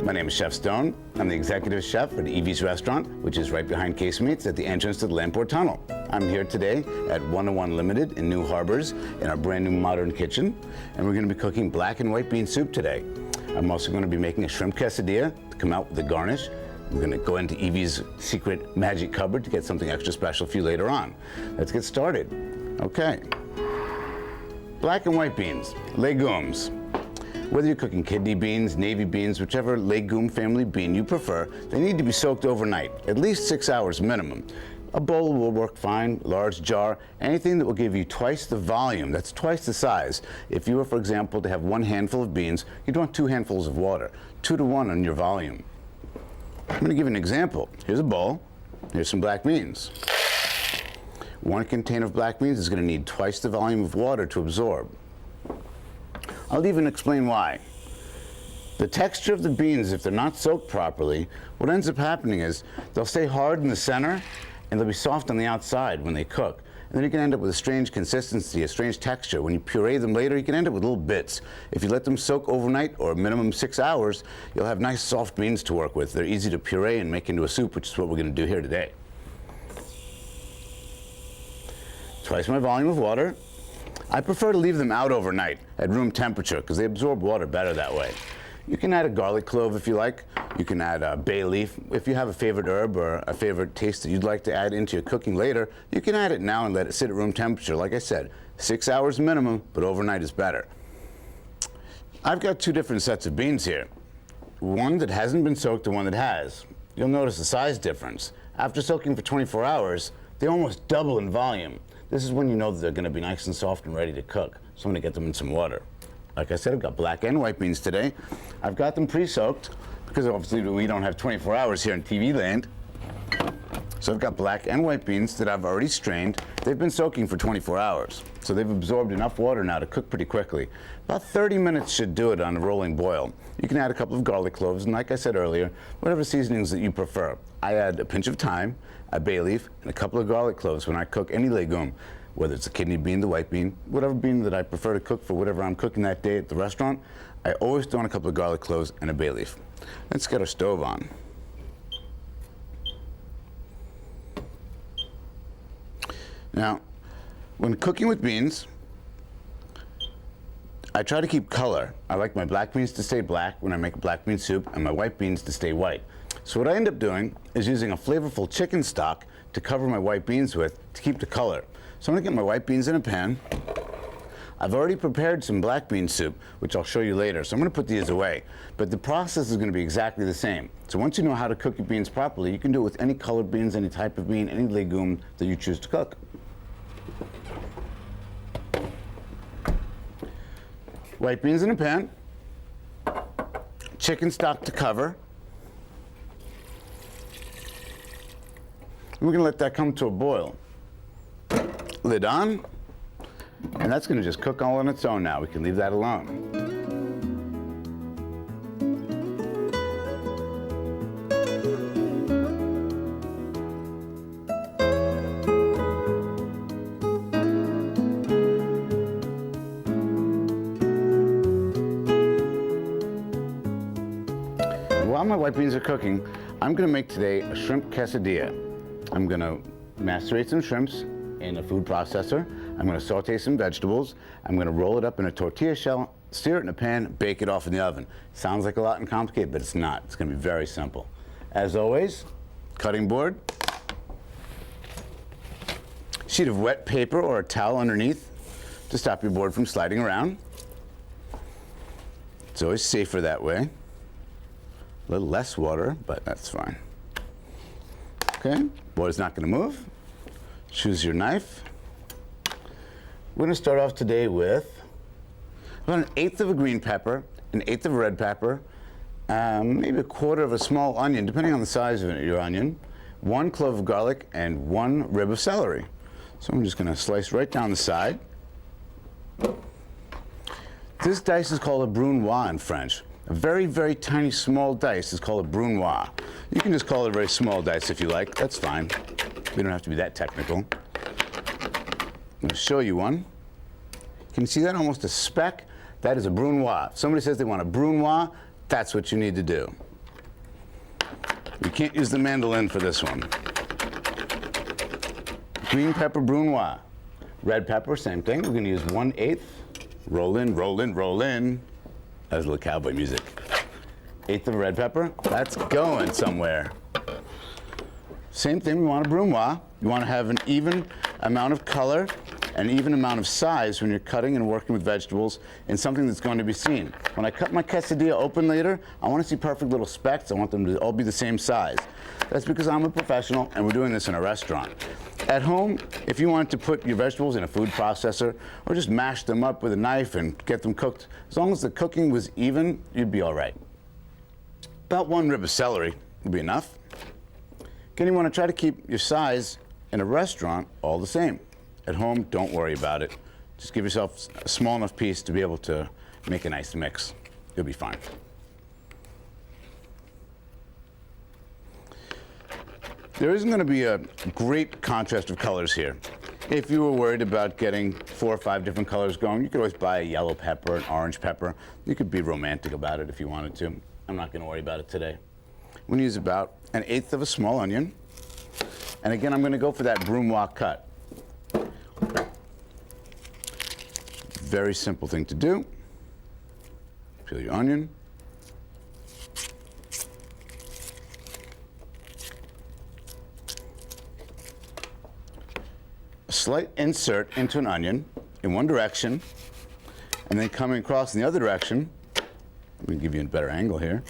My name is Chef Stone. I'm the executive chef at Evie's Restaurant, which is right behind Case Meats at the entrance to the Lamport Tunnel. I'm here today at 101 Limited in New Harbors in our brand new modern kitchen, and we're going to be cooking black and white bean soup today. I'm also going to be making a shrimp quesadilla to come out with a garnish. We're going to go into Evie's secret magic cupboard to get something extra special for you later on. Let's get started. Okay. Black and white beans, legumes. Whether you're cooking kidney beans, navy beans, whichever legume family bean you prefer, they need to be soaked overnight, at least 6 hours minimum. A bowl will work fine, large jar, anything that will give you twice the volume, that's twice the size. If you were, for example, to have 1 handful of beans, you'd want 2 handfuls of water, 2 to 1 on your volume. I'm going to give you an example. Here's a bowl, here's some black beans. 1 container of black beans is going to need twice the volume of water to absorb. I'll even explain why. The texture of the beans, if they're not soaked properly, what ends up happening is they'll stay hard in the center and they'll be soft on the outside when they cook. And then you can end up with a strange consistency, a strange texture. When you puree them later, you can end up with little bits. If you let them soak overnight or a minimum 6 hours, you'll have nice soft beans to work with. They're easy to puree and make into a soup, which is what we're going to do here today. Twice my volume of water. I prefer to leave them out overnight at room temperature because they absorb water better that way. You can add a garlic clove if you like. You can add a bay leaf. If you have a favorite herb or a favorite taste that you'd like to add into your cooking later, you can add it now and let it sit at room temperature. Like I said, 6 hours minimum, but overnight is better. I've got 2 different sets of beans here. One that hasn't been soaked and one that has. You'll notice the size difference. After soaking for 24 hours, they almost double in volume. This is when you know that they're going to be nice and soft and ready to cook. So I'm going to get them in some water. Like I said, I've got black and white beans today. I've got them pre-soaked because obviously we don't have 24 hours here in TV land. So I've got black and white beans that I've already strained. They've been soaking for 24 hours. So they've absorbed enough water now to cook pretty quickly. About 30 minutes should do it on a rolling boil. You can add a couple of garlic cloves, and like I said earlier, whatever seasonings that you prefer. I add a pinch of thyme, a bay leaf, and a couple of garlic cloves when I cook any legume, whether it's a kidney bean, the white bean, whatever bean that I prefer to cook for whatever I'm cooking that day at the restaurant. I always throw in a couple of garlic cloves and a bay leaf. Let's get our stove on. Now, when cooking with beans, I try to keep color. I like my black beans to stay black when I make a black bean soup and my white beans to stay white. So what I end up doing is using a flavorful chicken stock to cover my white beans with to keep the color. So I'm going to get my white beans in a pan. I've already prepared some black bean soup, which I'll show you later. So I'm going to put these away. But the process is going to be exactly the same. So once you know how to cook your beans properly, you can do it with any colored beans, any type of bean, any legume that you choose to cook. White beans in a pan. Chicken stock to cover. We're going to let that come to a boil. Lid on, and that's going to just cook all on its own now. We can leave that alone. While my white beans are cooking, I'm going to make today a shrimp quesadilla. I'm going to macerate some shrimps in a food processor. I'm going to saute some vegetables. I'm going to roll it up in a tortilla shell, sear it in a pan, bake it off in the oven. Sounds like a lot and complicated, but it's not. It's going to be very simple. As always, cutting board, sheet of wet paper or a towel underneath to stop your board from sliding around. It's always safer that way. A little less water, but that's fine. Okay, board's not going to move. Choose your knife. We're going to start off today with about 1/8 of a green pepper, 1/8 of a red pepper, maybe 1/4 of a small onion, depending on the size of your onion, 1 clove of garlic, and 1 rib of celery. So I'm just going to slice right down the side. This dice is called a brunoise in French. A very, very tiny, small dice is called a brunoise. You can just call it a very small dice if you like. That's fine. We don't have to be that technical. I'm going to show you one. Can you see that? Almost a speck? That is a brunoise. If somebody says they want a brunoise, that's what you need to do. You can't use the mandolin for this one. Green pepper brunoise. Red pepper, same thing. We're gonna use 1/8. Roll in, roll in, roll in. That's a little cowboy music. 1/8 of red pepper, that's going somewhere. Same thing, we want a brunoise. You want to have an even amount of color, an even amount of size when you're cutting and working with vegetables in something that's going to be seen. When I cut my quesadilla open later, I want to see perfect little specks. I want them to all be the same size. That's because I'm a professional and we're doing this in a restaurant. At home, if you wanted to put your vegetables in a food processor or just mash them up with a knife and get them cooked, as long as the cooking was even, you'd be all right. About 1 rib of celery would be enough. Again, you want to try to keep your size in a restaurant all the same. At home, don't worry about it. Just give yourself a small enough piece to be able to make a nice mix. You'll be fine. There isn't going to be a great contrast of colors here. If you were worried about getting 4 or 5 different colors going, you could always buy a yellow pepper, an orange pepper. You could be romantic about it if you wanted to. I'm not going to worry about it today. I'm going to use about 1/8 of a small onion. And again, I'm going to go for that brunoise cut. Very simple thing to do. Peel your onion. A slight insert into an onion in one direction, and then coming across in the other direction. Let me give you a better angle here.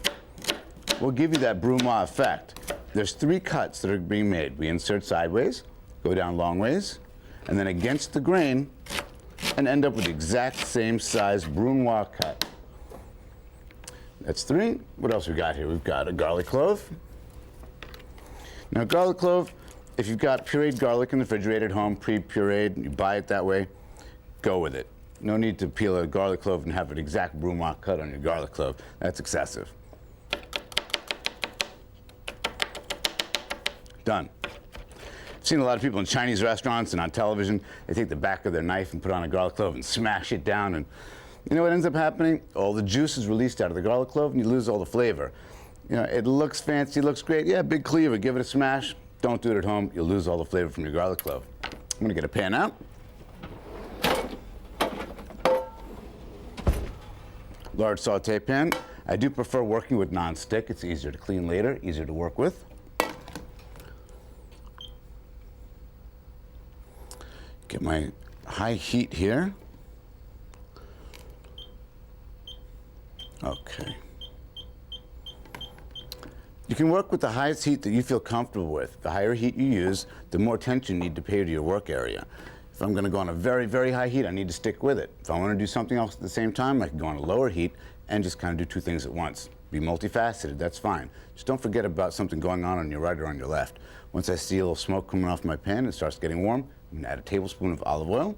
We'll give you that brunoise effect. There's 3 cuts that are being made. We insert sideways, go down long ways, and then against the grain, and end up with the exact same size brunoise cut. That's 3. What else we got here? We've got a garlic clove. Now, garlic clove, if you've got pureed garlic in the refrigerator at home, pre-pureed, you buy it that way, go with it. No need to peel a garlic clove and have an exact brunoise cut on your garlic clove. That's excessive. Done. I've seen a lot of people in Chinese restaurants and on television, they take the back of their knife and put on a garlic clove and smash it down, and you know what ends up happening? All the juice is released out of the garlic clove and you lose all the flavor. You know, it looks fancy, looks great. Yeah, big cleaver, give it a smash. Don't do it at home, you'll lose all the flavor from your garlic clove. I'm gonna get a pan out. Large saute pan. I do prefer working with non-stick. It's easier to clean later, easier to work with. Get my high heat here. Okay. You can work with the highest heat that you feel comfortable with. The higher heat you use, the more attention you need to pay to your work area. If I'm going to go on a very, very high heat, I need to stick with it. If I want to do something else at the same time, I can go on a lower heat and just kind of do 2 things at once. Be multifaceted, that's fine. Just don't forget about something going on your right or on your left. Once I see a little smoke coming off my pan and it starts getting warm, I'm going to add a tablespoon of olive oil.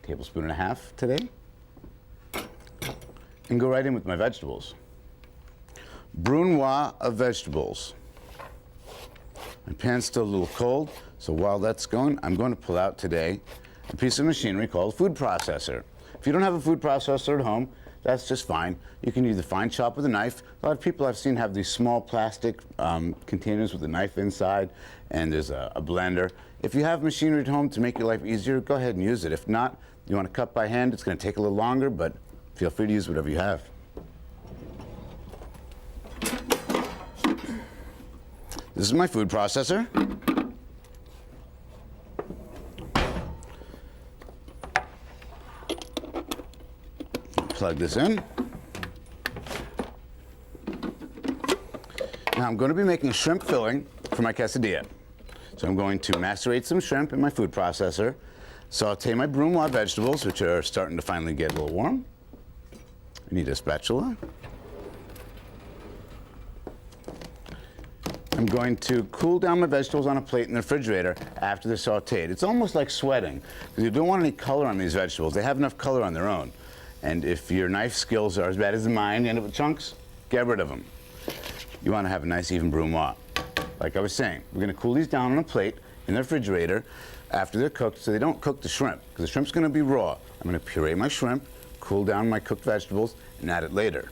Tablespoon and a half today. And go right in with my vegetables. Brunoise of vegetables. My pan's still a little cold, so while that's going, I'm going to pull out today a piece of machinery called a food processor. If you don't have a food processor at home, that's just fine. You can either fine chop with a knife. A lot of people I've seen have these small plastic containers with a knife inside, and there's a blender. If you have machinery at home to make your life easier, go ahead and use it. If not, you want to cut by hand, it's going to take a little longer, but feel free to use whatever you have. This is my food processor. Plug this in. Now I'm going to be making a shrimp filling for my quesadilla. So I'm going to macerate some shrimp in my food processor, saute my brunoise vegetables, which are starting to finally get a little warm. I need a spatula. I'm going to cool down my vegetables on a plate in the refrigerator after they're sauteed. It's almost like sweating, because you don't want any color on these vegetables. They have enough color on their own. And if your knife skills are as bad as mine, you end up with chunks, get rid of them. You want to have a nice even brunoise. Like I was saying, we're going to cool these down on a plate in the refrigerator after they're cooked so they don't cook the shrimp, because the shrimp's going to be raw. I'm going to puree my shrimp, cool down my cooked vegetables, and add it later.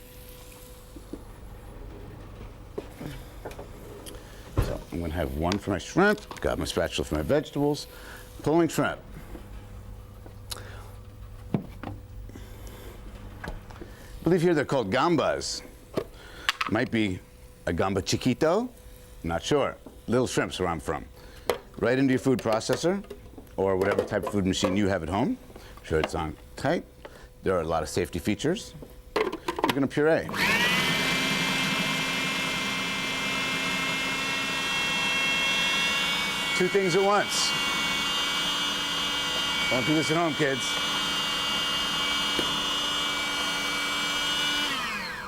So I'm going to have one for my shrimp, got my spatula for my vegetables, pulling shrimp. I believe here they're called gambas. Might be a gamba chiquito, not sure. Little shrimps where I'm from. Right into your food processor, or whatever type of food machine you have at home. I'm sure it's on tight. There are a lot of safety features. You're going to puree. Two things at once. Don't do this at home, kids.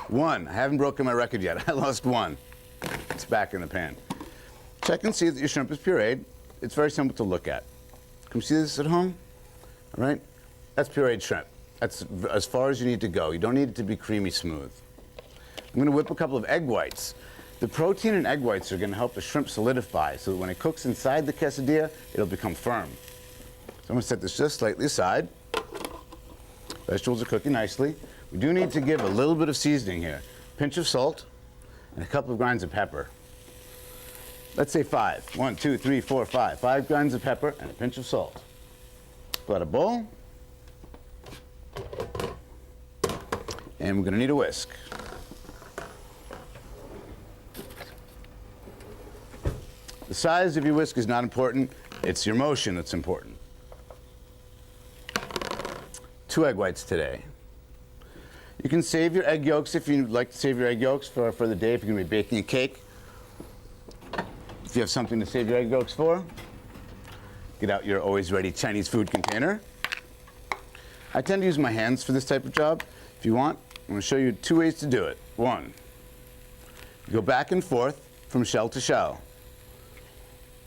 One. I haven't broken my record yet. I lost one. It's back in the pan. Check and see that your shrimp is pureed. It's very simple to look at. Can you see this at home? All right? That's pureed shrimp. That's as far as you need to go. You don't need it to be creamy smooth. I'm going to whip a couple of egg whites. The protein in egg whites are going to help the shrimp solidify so that when it cooks inside the quesadilla, it'll become firm. So I'm going to set this just slightly aside. Vegetables are cooking nicely. We do need to give a little bit of seasoning here. Pinch of salt and a couple of grinds of pepper. Let's say 5. 1, 2, 3, 4, 5. 5 grinds of pepper and a pinch of salt. Pull out a bowl. And we're going to need a whisk. The size of your whisk is not important. It's your motion that's important. 2 egg whites today. You can save your egg yolks if you'd like to save your egg yolks for the day if you're going to be baking a cake. If you have something to save your egg yolks for, get out your always ready Chinese food container. I tend to use my hands for this type of job. If you want, I'm going to show you 2 ways to do it. 1, you go back and forth from shell to shell.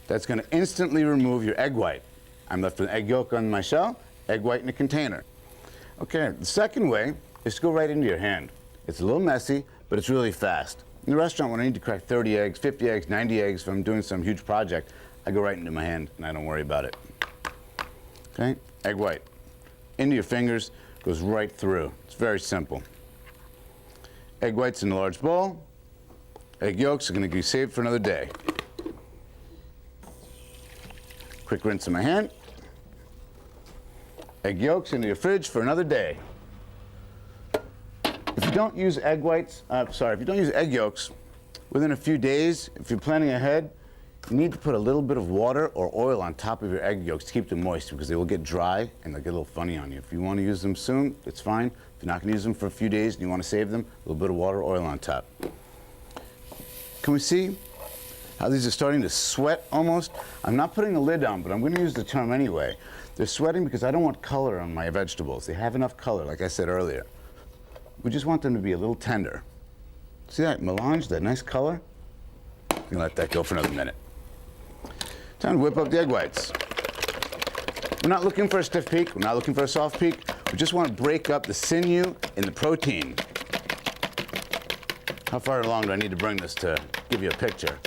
That's going to instantly remove your egg white. I'm left with an egg yolk on my shell, egg white in a container. Okay, the second way is to go right into your hand. It's a little messy, but it's really fast. In the restaurant, when I need to crack 30 eggs, 50 eggs, 90 eggs, if I'm doing some huge project, I go right into my hand and I don't worry about it. Okay, egg white. Into your fingers, goes right through. It's very simple. Egg whites in a large bowl. Egg yolks are going to be saved for another day. Quick rinse in my hand. Egg yolks into your fridge for another day. If you don't use egg whites, if you don't use egg yolks, within a few days, if you're planning ahead, you need to put a little bit of water or oil on top of your egg yolks to keep them moist because they will get dry and they'll get a little funny on you. If you want to use them soon, it's fine. If you're not going to use them for a few days and you want to save them, a little bit of water or oil on top. Can we see how these are starting to sweat almost? I'm not putting a lid on, but I'm going to use the term anyway. They're sweating because I don't want color on my vegetables. They have enough color, like I said earlier. We just want them to be a little tender. See that melange, that nice color? I'm going to let that go for another minute. Time to whip up the egg whites. We're not looking for a stiff peak. We're not looking for a soft peak. We just want to break up the sinew and the protein. How far along do I need to bring this to give you a picture?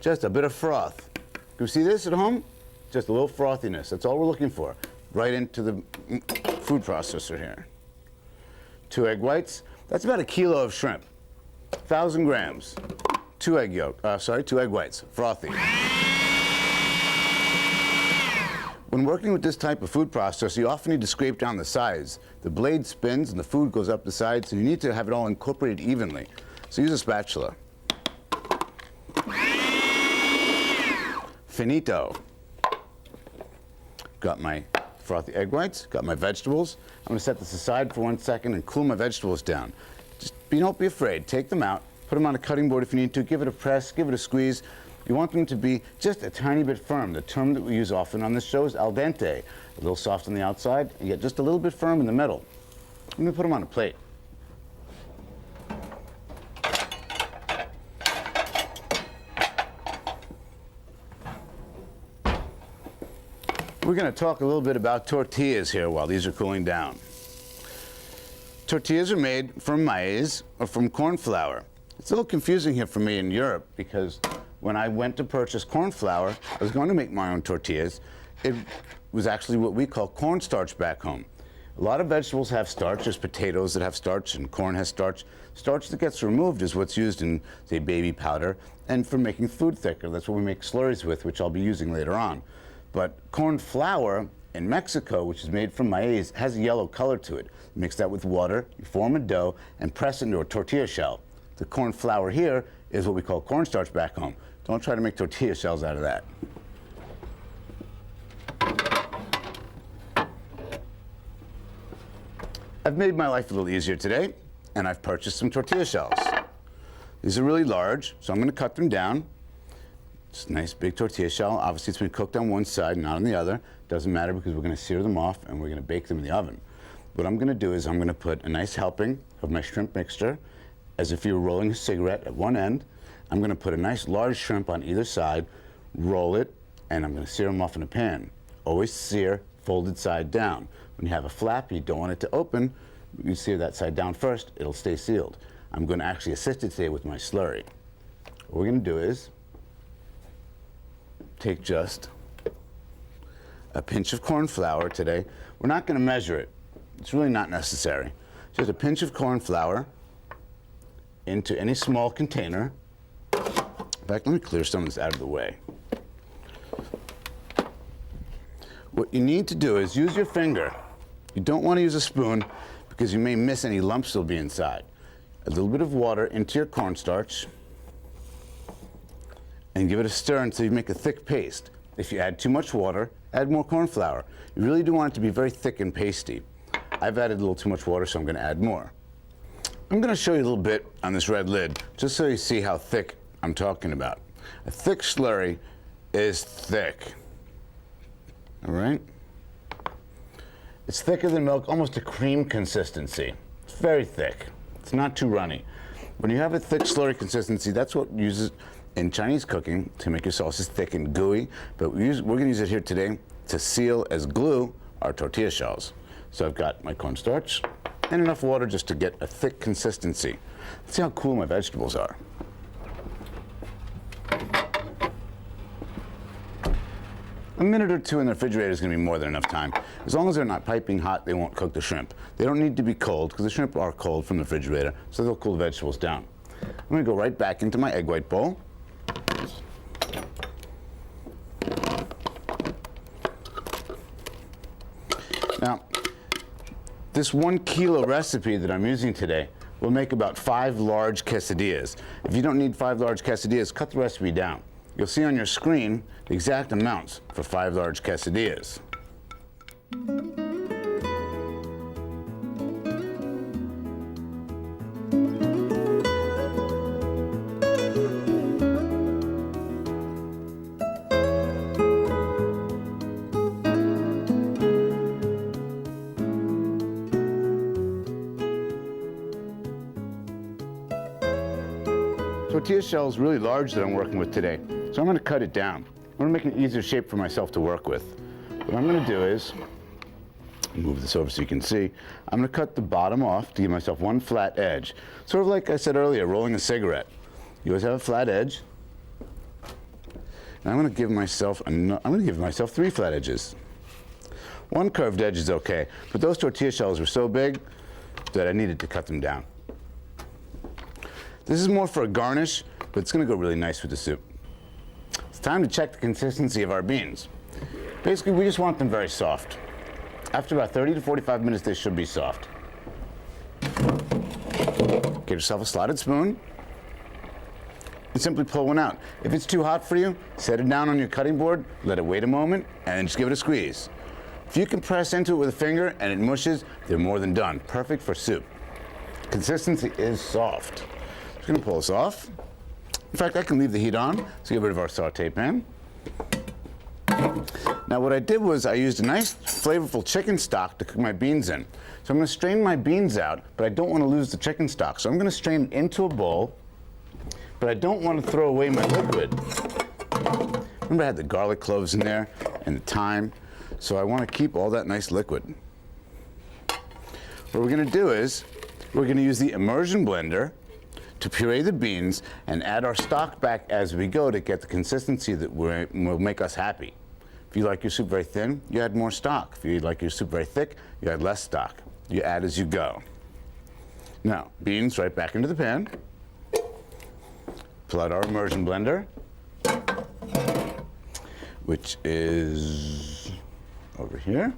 Just a bit of froth. Can you see this at home? Just a little frothiness. That's all we're looking for. Right into the food processor here. 2 egg whites. That's about 1 kilo of shrimp. 1,000 grams. 2 egg whites. Frothy. When working with this type of food processor, you often need to scrape down the sides. The blade spins and the food goes up the side, so you need to have it all incorporated evenly. So use a spatula. Finito. Got my frothy egg whites, got my vegetables. I'm going to set this aside for 1 second and cool my vegetables down. Just don't be afraid. Take them out, put them on a cutting board if you need to, give it a press, give it a squeeze. You want them to be just a tiny bit firm. The term that we use often on this show is al dente. A little soft on the outside, and yet just a little bit firm in the middle. I'm going to put them on a plate. We're going to talk a little bit about tortillas here while these are cooling down. Tortillas are made from maize or from corn flour. It's a little confusing here for me in Europe because when I went to purchase corn flour, I was going to make my own tortillas. It was actually what we call cornstarch back home. A lot of vegetables have starch. There's potatoes that have starch and corn has starch. Starch that gets removed is what's used in, say, baby powder and for making food thicker. That's what we make slurries with, which I'll be using later on. But corn flour in Mexico, which is made from maize, has a yellow color to it. You mix that with water, you form a dough, and press it into a tortilla shell. The corn flour here is what we call cornstarch back home. Don't try to make tortilla shells out of that. I've made my life a little easier today, and I've purchased some tortilla shells. These are really large, so I'm going to cut them down. It's a nice big tortilla shell. Obviously, it's been cooked on one side, not on the other. Doesn't matter because we're going to sear them off and we're going to bake them in the oven. What I'm going to do is I'm going to put a nice helping of my shrimp mixture, as if you were rolling a cigarette at one end. I'm going to put a nice large shrimp on either side, roll it, and I'm going to sear them off in a pan. Always sear folded side down. When you have a flap, you don't want it to open, you sear that side down first, it'll stay sealed. I'm going to actually assist it today with my slurry. What we're going to do is take just a pinch of corn flour today. We're not going to measure it. It's really not necessary. Just a pinch of corn flour into any small container. In fact, let me clear some of this out of the way. What you need to do is use your finger. You don't want to use a spoon because you may miss any lumps that'll be inside. A little bit of water into your cornstarch and give it a stir until you make a thick paste. If you add too much water, add more corn flour. You really do want it to be very thick and pasty. I've added a little too much water, so I'm going to add more. I'm going to show you a little bit on this red lid, just so you see how thick I'm talking about. A thick slurry is thick. All right? It's thicker than milk, almost a cream consistency. It's very thick. It's not too runny. When you have a thick slurry consistency, that's what uses in Chinese cooking to make your sauces thick and gooey. But we're going to use it here today to seal as glue our tortilla shells. So I've got my cornstarch and enough water just to get a thick consistency. Let's see how cool my vegetables are. A minute or two in the refrigerator is going to be more than enough time. As long as they're not piping hot, they won't cook the shrimp. They don't need to be cold because the shrimp are cold from the refrigerator, so they'll cool the vegetables down. I'm going to go right back into my egg white bowl. Now, this 1 kilo recipe that I'm using today will make about 5 large quesadillas. If you don't need 5 large quesadillas, cut the recipe down. You'll see on your screen the exact amounts for 5 large quesadillas. Tortilla shell is really large that I'm working with today, so I'm going to cut it down. I'm going to make an easier shape for myself to work with. What I'm going to do is, move this over so you can see, I'm going to cut the bottom off to give myself one flat edge. Sort of like I said earlier, rolling a cigarette. You always have a flat edge. And I'm going to give myself 3 flat edges. 1 curved edge is okay, but those tortilla shells were so big that I needed to cut them down. This is more for a garnish, but it's going to go really nice with the soup. It's time to check the consistency of our beans. Basically, we just want them very soft. After about 30 to 45 minutes, they should be soft. Get yourself a slotted spoon and simply pull one out. If it's too hot for you, set it down on your cutting board, let it wait a moment, and just give it a squeeze. If you can press into it with a finger and it mushes, they're more than done. Perfect for soup. Consistency is soft. Just gonna pull this off. In fact, I can leave the heat on, so get rid of our saute pan. Now what I did was I used a nice flavorful chicken stock to cook my beans in. So I'm going to strain my beans out, but I don't want to lose the chicken stock. So I'm going to strain it into a bowl, but I don't want to throw away my liquid. Remember I had the garlic cloves in there and the thyme, so I want to keep all that nice liquid. What we're going to do is we're going to use the immersion blender to puree the beans and add our stock back as we go to get the consistency that will make us happy. If you like your soup very thin, you add more stock. If you like your soup very thick, you add less stock. You add as you go. Now, beans right back into the pan. Pull out our immersion blender, which is over here.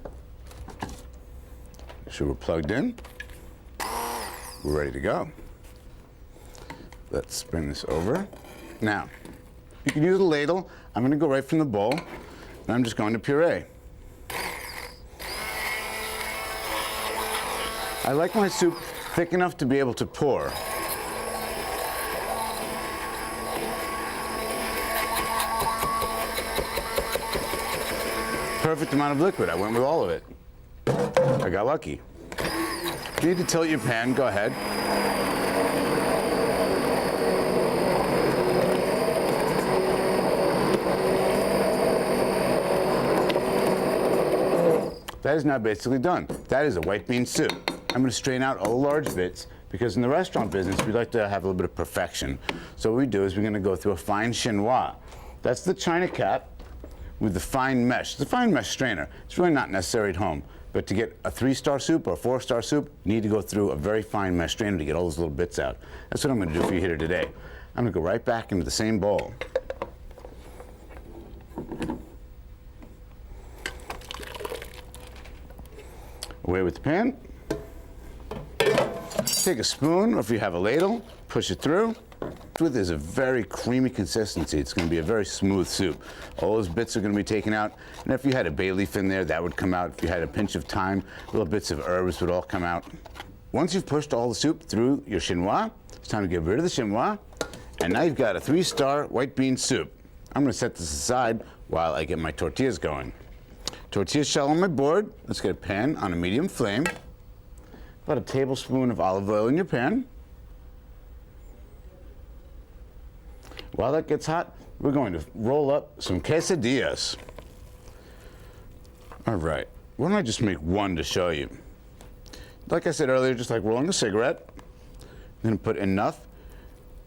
Make sure we're plugged in. We're ready to go. Let's bring this over. Now, you can use a ladle. I'm going to go right from the bowl, and I'm just going to puree. I like my soup thick enough to be able to pour. Perfect amount of liquid. I went with all of it. I got lucky. If you need to tilt your pan, go ahead. That is now basically done. That is a white bean soup. I'm going to strain out all the large bits because in the restaurant business, we like to have a little bit of perfection. So what we do is we're going to go through a fine chinois. That's the china cap with the fine mesh. It's a fine mesh strainer. It's really not necessary at home. But to get a 3-star soup or a 4-star soup, you need to go through a very fine mesh strainer to get all those little bits out. That's what I'm going to do for you here today. I'm going to go right back into the same bowl. Away with the pan. Take a spoon, or if you have a ladle, push it through. With is a very creamy consistency. It's going to be a very smooth soup. All those bits are going to be taken out. And if you had a bay leaf in there, that would come out. If you had a pinch of thyme, little bits of herbs would all come out. Once you've pushed all the soup through your chinois, it's time to get rid of the chinois. And now you've got a 3-star white bean soup. I'm going to set this aside while I get my tortillas going. Tortilla shell on my board. Let's get a pan on a medium flame. About a tablespoon of olive oil in your pan. While that gets hot, we're going to roll up some quesadillas. All right, why don't I just make one to show you? Like I said earlier, just like rolling a cigarette, I'm going to put enough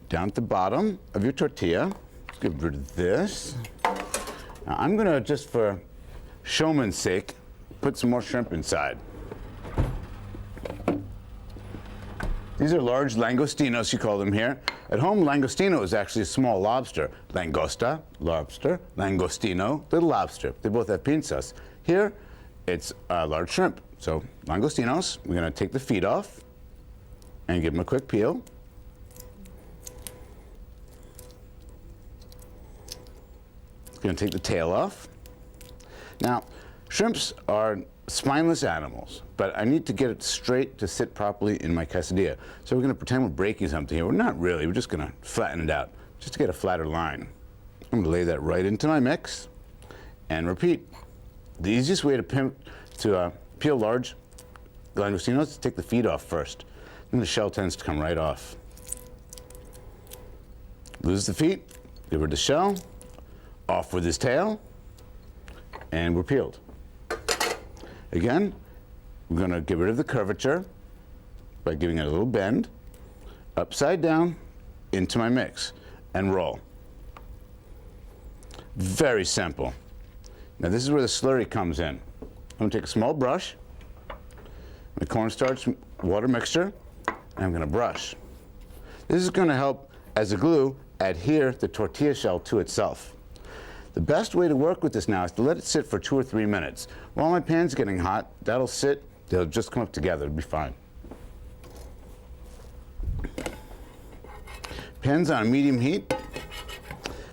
down at the bottom of your tortilla. Let's get rid of this. Now I'm going to, just for showman's sake, put some more shrimp inside. These are large langostinos, you call them here. At home, langostino is actually a small lobster. Langosta, lobster, langostino, little lobster. They both have pinzas. Here, it's large shrimp. So, langostinos, we're going to take the feet off and give them a quick peel. Going to take the tail off. Now, shrimps are spineless animals, but I need to get it straight to sit properly in my quesadilla. So we're going to pretend we're breaking something here. We're not really. We're just going to flatten it out, just to get a flatter line. I'm going to lay that right into my mix and repeat. The easiest way to peel large langostinos is to take the feet off first. Then the shell tends to come right off. Lose the feet, get rid of the shell, off with his tail, and we're peeled. Again, we're going to get rid of the curvature by giving it a little bend, upside down, into my mix, and roll. Very simple. Now this is where the slurry comes in. I'm going to take a small brush, the cornstarch water mixture, and I'm going to brush. This is going to help, as a glue, adhere the tortilla shell to itself. The best way to work with this now is to let it sit for 2 or 3 minutes. While my pan's getting hot, that'll sit, they'll just come up together, it'll be fine. Pan's on medium heat,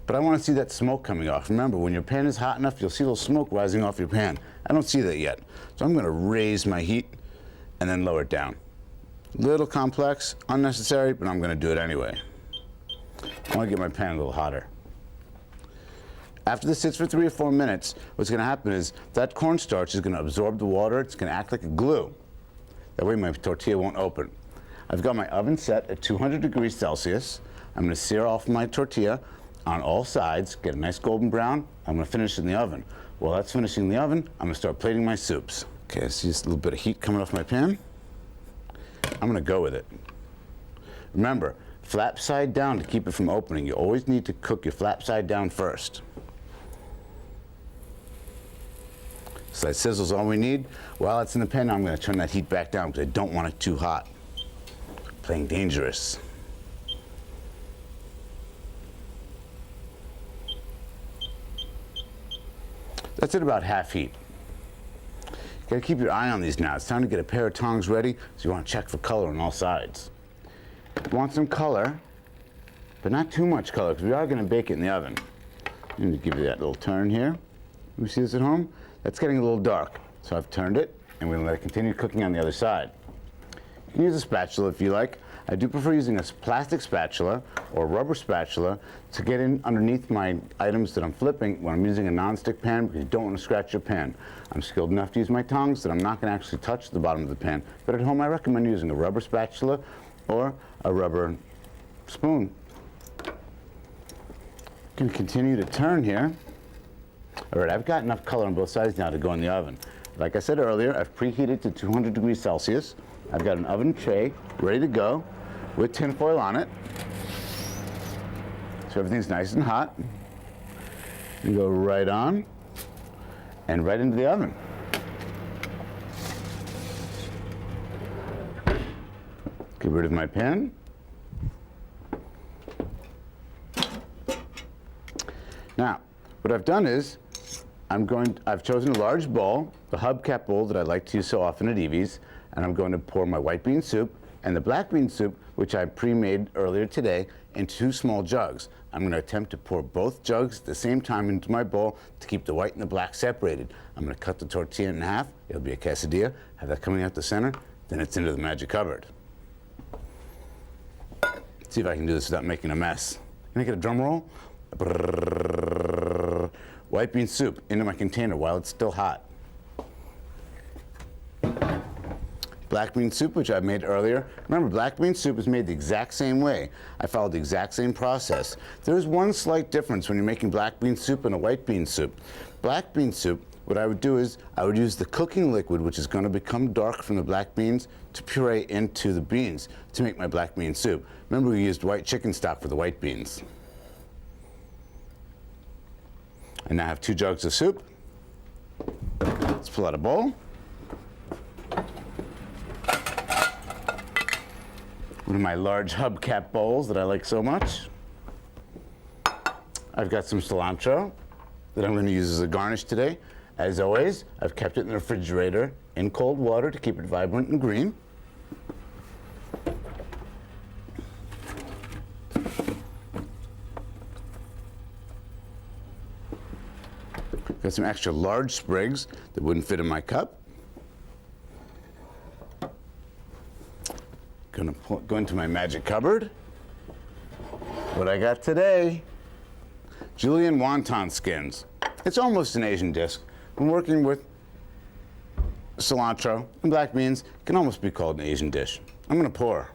but I want to see that smoke coming off. Remember, when your pan is hot enough, you'll see a little smoke rising off your pan. I don't see that yet. So I'm going to raise my heat and then lower it down. Little complex, unnecessary, but I'm going to do it anyway. I want to get my pan a little hotter. After this sits for 3 or 4 minutes, what's going to happen is that cornstarch is going to absorb the water. It's going to act like a glue. That way my tortilla won't open. I've got my oven set at 200 degrees Celsius. I'm going to sear off my tortilla on all sides, get a nice golden brown. I'm going to finish in the oven. While that's finishing in the oven, I'm going to start plating my soups. Okay, I see just a little bit of heat coming off my pan. I'm going to go with it. Remember, flap side down to keep it from opening. You always need to cook your flap side down first. So that sizzle's all we need. While it's in the pan, I'm going to turn that heat back down because I don't want it too hot. Playing dangerous. That's at about half heat. You gotta keep your eye on these now. It's time to get a pair of tongs ready, so you want to check for color on all sides. You want some color, but not too much color, because we are gonna bake it in the oven. I'm gonna give you that little turn here. You see this at home? That's getting a little dark. So I've turned it, and we're gonna let it continue cooking on the other side. You can use a spatula if you like. I do prefer using a plastic spatula or rubber spatula to get in underneath my items that I'm flipping when I'm using a non-stick pan, because you don't want to scratch your pan. I'm skilled enough to use my tongs that I'm not going to actually touch the bottom of the pan, but at home I recommend using a rubber spatula or a rubber spoon. I'm going to continue to turn here. All right, I've got enough color on both sides now to go in the oven. Like I said earlier, I've preheated to 200 degrees Celsius. I've got an oven tray ready to go with tin foil on it. So everything's nice and hot. You go right on and right into the oven. Get rid of my pan. Now, what I've done is I've chosen a large bowl, the hubcap bowl that I like to use so often at Evie's, and I'm going to pour my white bean soup and the black bean soup, which I pre-made earlier today, in 2 small jugs. I'm going to attempt to pour both jugs at the same time into my bowl to keep the white and the black separated. I'm going to cut the tortilla in half. It'll be a quesadilla. Have that coming out the center. Then it's into the magic cupboard. Let's see if I can do this without making a mess. Can I get a drum roll? Brrr. White bean soup into my container while it's still hot. Black bean soup, which I made earlier. Remember, black bean soup is made the exact same way. I followed the exact same process. There's one slight difference when you're making black bean soup and a white bean soup. Black bean soup, what I would do is I would use the cooking liquid, which is going to become dark from the black beans, to puree into the beans to make my black bean soup. Remember, we used white chicken stock for the white beans. I now have 2 jugs of soup. Let's pull out a bowl. One of my large hubcap bowls that I like so much. I've got some cilantro that I'm going to use as a garnish today. As always, I've kept it in the refrigerator in cold water to keep it vibrant and green. Got some extra large sprigs that wouldn't fit in my cup. Gonna go into my magic cupboard. What I got today, julienne wonton skins. It's almost an Asian dish. I'm working with cilantro and black beans. It can almost be called an Asian dish. I'm gonna pour.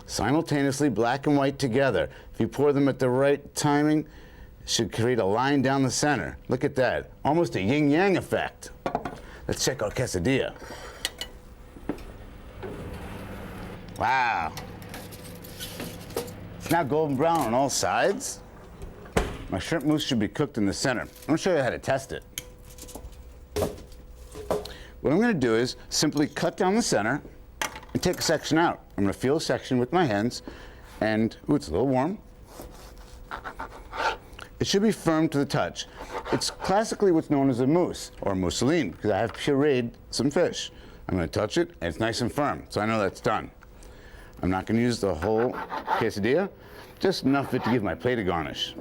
Simultaneously, black and white together. If you pour them at the right timing, it should create a line down the center. Look at that, almost a yin-yang effect. Let's check out quesadilla. Wow. It's now golden brown on all sides. My shrimp mousse should be cooked in the center. I'm gonna show you how to test it. What I'm gonna do is simply cut down the center and take a section out. I'm gonna feel a section with my hands, and ooh, it's a little warm. It should be firm to the touch. It's classically what's known as a mousse or mousseline, because I have pureed some fish. I'm gonna touch it, and it's nice and firm, so I know that's done. I'm not gonna use the whole quesadilla, just enough of it to give my plate a garnish.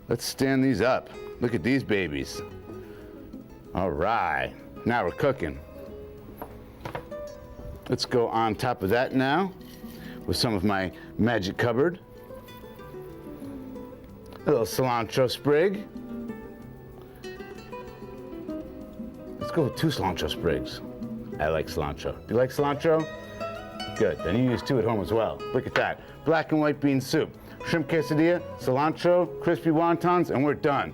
Let's stand these up. Look at these babies. All right, now we're cooking. Let's go on top of that now with some of my magic cupboard. A little cilantro sprig. Let's go with 2 cilantro sprigs. I like cilantro. You like cilantro? Good, then you use 2 at home as well. Look at that, black and white bean soup, shrimp quesadilla, cilantro, crispy wontons, and we're done.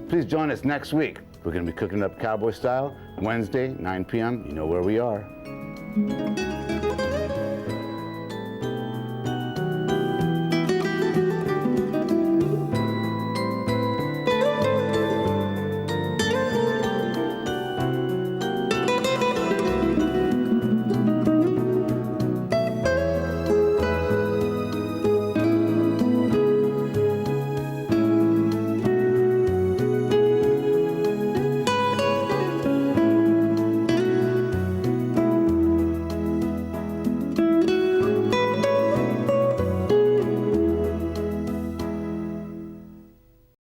Please join us next week. We're gonna be cooking up cowboy style, Wednesday, 9 p.m. You know where we are.